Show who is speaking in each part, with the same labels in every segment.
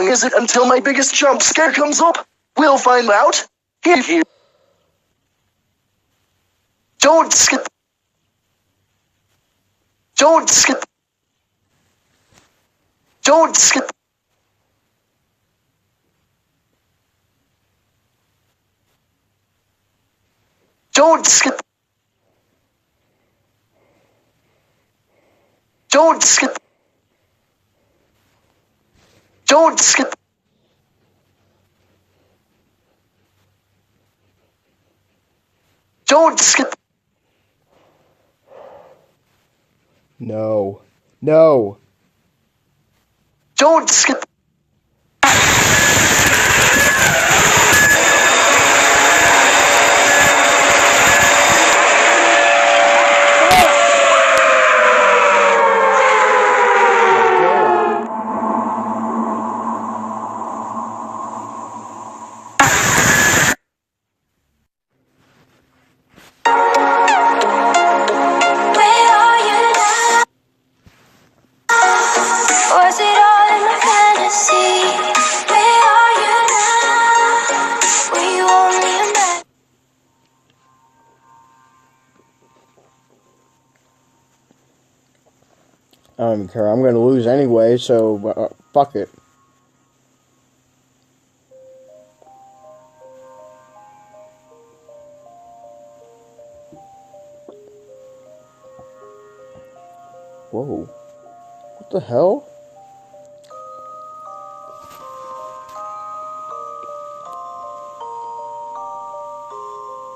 Speaker 1: long is it until my biggest jump scare comes up? We'll find out. Here. Don't skip. Don't skip. Don't skip. Don't skip. Don't skip. Don't skip. Don't skip.
Speaker 2: No. No.
Speaker 1: Don't skip.
Speaker 2: I don't even care. I'm going to lose anyway, so fuck it. Whoa. What the hell?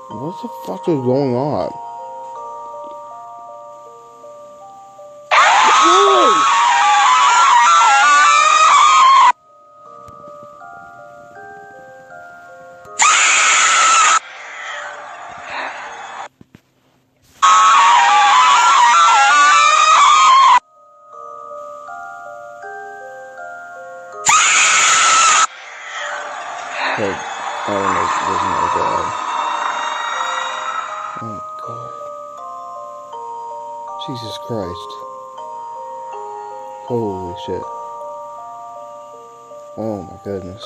Speaker 2: What the fuck is going on? Oh God. Jesus Christ. Holy shit. Oh my goodness.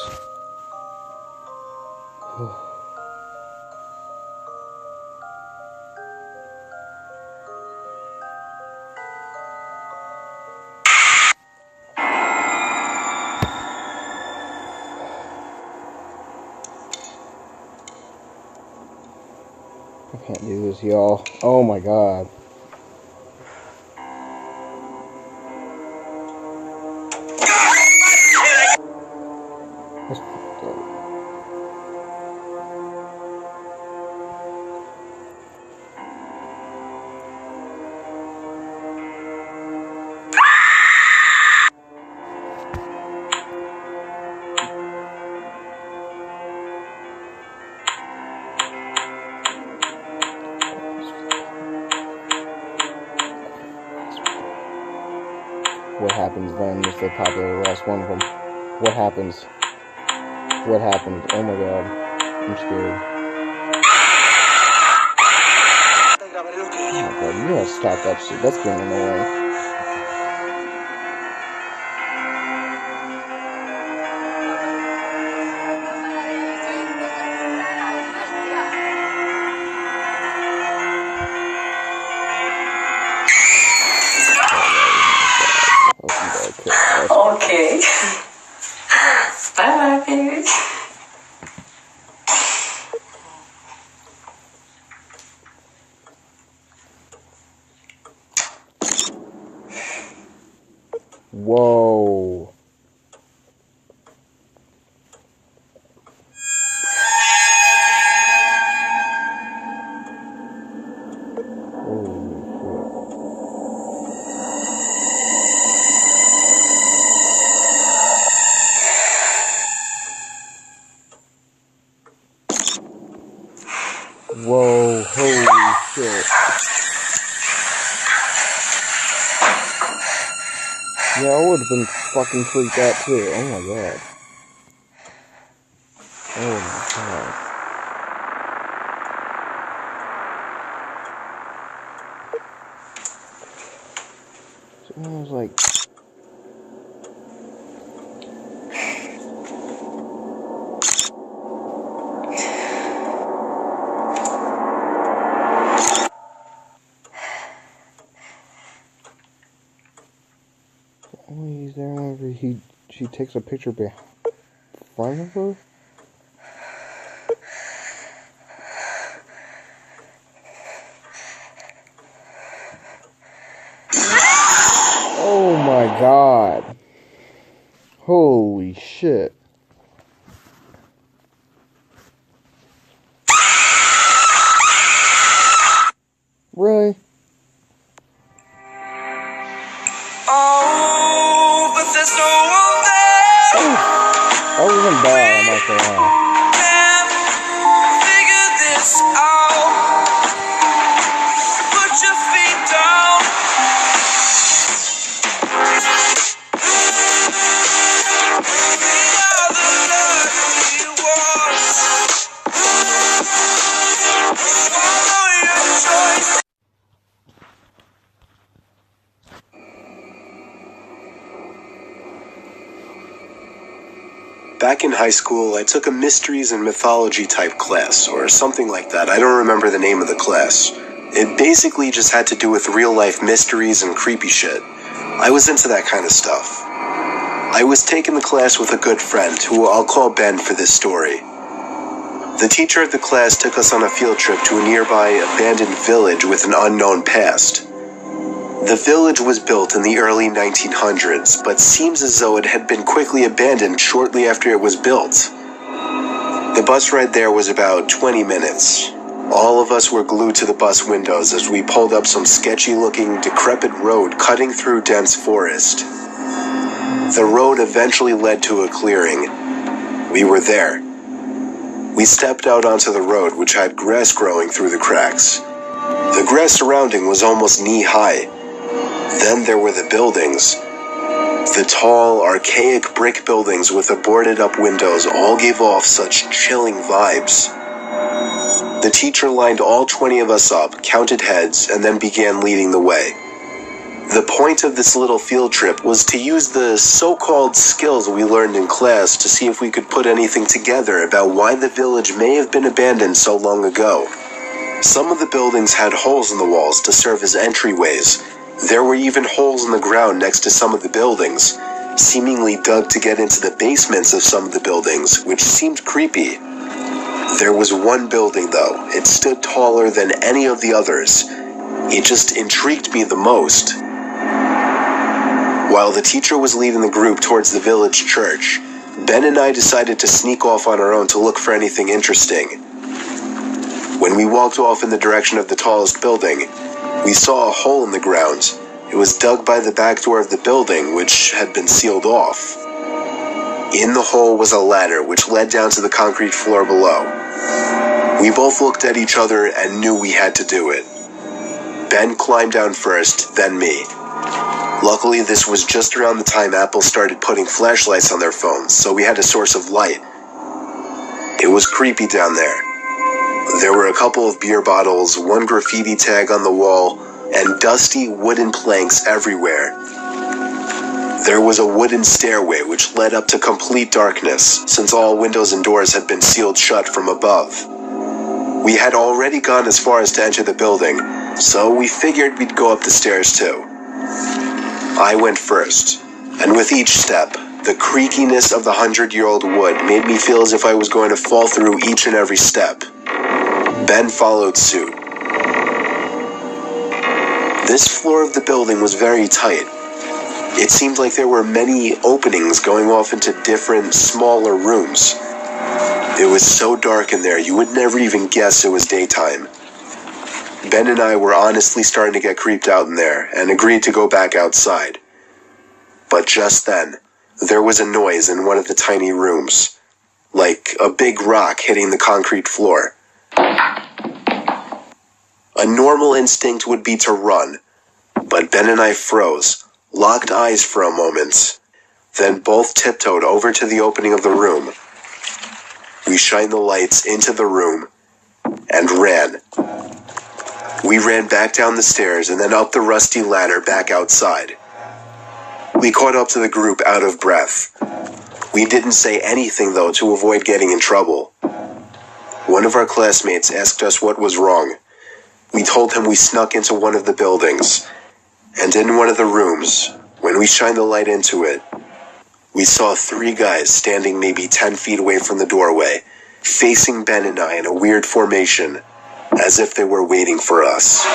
Speaker 2: I can't do this, y'all. Oh my God. What happens then if they pop the last one of them? What happens? What happened? Oh my God. I'm scared. Oh my God, you gotta stop that shit. That's getting annoying.
Speaker 3: Okay. Bye-bye, baby.
Speaker 2: Whoa. Whoa, holy shit. Yeah, I would have been fucking freaked out too. Oh my God. Oh my God. Someone was like... she takes a picture behind front of her? Oh my god. Holy shit. Really?
Speaker 3: Oh, but there's no one there.
Speaker 2: That wasn't bad, I'm not gonna lie.
Speaker 3: Can't figure this out. Put your feet down. We are the lucky ones. Follow your choice.
Speaker 4: Back in high school, I took a mysteries and mythology type class, or something like that. I don't remember the name of the class. It basically just had to do with real life mysteries and creepy shit. I was into that kind of stuff. I was taking the class with a good friend, who I'll call Ben for this story. The teacher of the class took us on a field trip to a nearby abandoned village with an unknown past. The village was built in the early 1900s, but seems as though it had been quickly abandoned shortly after it was built. The bus ride there was about 20 minutes. All of us were glued to the bus windows as we pulled up some sketchy-looking, decrepit road cutting through dense forest. The road eventually led to a clearing. We were there. We stepped out onto the road, which had grass growing through the cracks. The grass surrounding was almost knee-high. Then there were the buildings. The tall, archaic brick buildings with the boarded-up windows all gave off such chilling vibes. The teacher lined all 20 of us up, counted heads, and then began leading the way. The point of this little field trip was to use the so-called skills we learned in class to see if we could put anything together about why the village may have been abandoned so long ago. Some of the buildings had holes in the walls to serve as entryways. There were even holes in the ground next to some of the buildings, seemingly dug to get into the basements of some of the buildings, which seemed creepy. There was one building, though. It stood taller than any of the others. It just intrigued me the most. While the teacher was leading the group towards the village church, Ben and I decided to sneak off on our own to look for anything interesting. When we walked off in the direction of the tallest building, we saw a hole in the ground. It was dug by the back door of the building, which had been sealed off. In the hole was a ladder, which led down to the concrete floor below. We both looked at each other and knew we had to do it. Ben climbed down first, then me. Luckily, this was just around the time Apple started putting flashlights on their phones, so we had a source of light. It was creepy down there. There were a couple of beer bottles, one graffiti tag on the wall, and dusty wooden planks everywhere. There was a wooden stairway which led up to complete darkness, since all windows and doors had been sealed shut from above. We had already gone as far as to enter the building, so we figured we'd go up the stairs too. I went first, and with each step, the creakiness of the 100-year-old wood made me feel as if I was going to fall through each and every step. Ben followed suit. This floor of the building was very tight. It seemed like there were many openings going off into different, smaller rooms. It was so dark in there, you would never even guess it was daytime. Ben and I were honestly starting to get creeped out in there, and agreed to go back outside. But just then, there was a noise in one of the tiny rooms, like a big rock hitting the concrete floor. A normal instinct would be to run, but Ben and I froze, locked eyes for a moment, then both tiptoed over to the opening of the room. We shined the lights into the room, and ran. We ran back down the stairs and then up the rusty ladder back outside. We caught up to the group out of breath. We didn't say anything, though, to avoid getting in trouble. One of our classmates asked us what was wrong. We told him we snuck into one of the buildings, and in one of the rooms, when we shined the light into it, we saw 3 guys standing maybe 10 feet away from the doorway, facing Ben and I in a weird formation, as if they were waiting for us.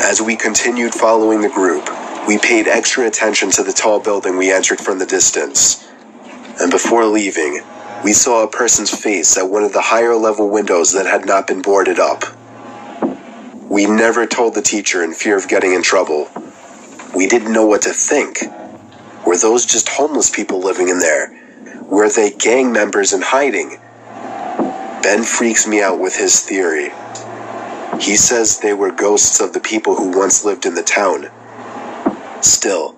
Speaker 4: As we continued following the group, we paid extra attention to the tall building we entered from the distance. And before leaving, we saw a person's face at one of the higher level windows that had not been boarded up. We never told the teacher in fear of getting in trouble. We didn't know what to think. Were those just homeless people living in there? Were they gang members in hiding? Ben freaks me out with his theory. He says they were ghosts of the people who once lived in the town. Still,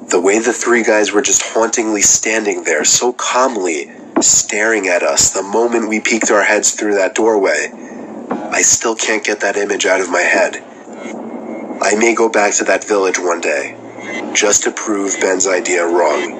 Speaker 4: the way the 3 guys were just hauntingly standing there so calmly, staring at us the moment we peeked our heads through that doorway, I still can't get that image out of my head. I may go back to that village one day, just to prove Ben's idea wrong.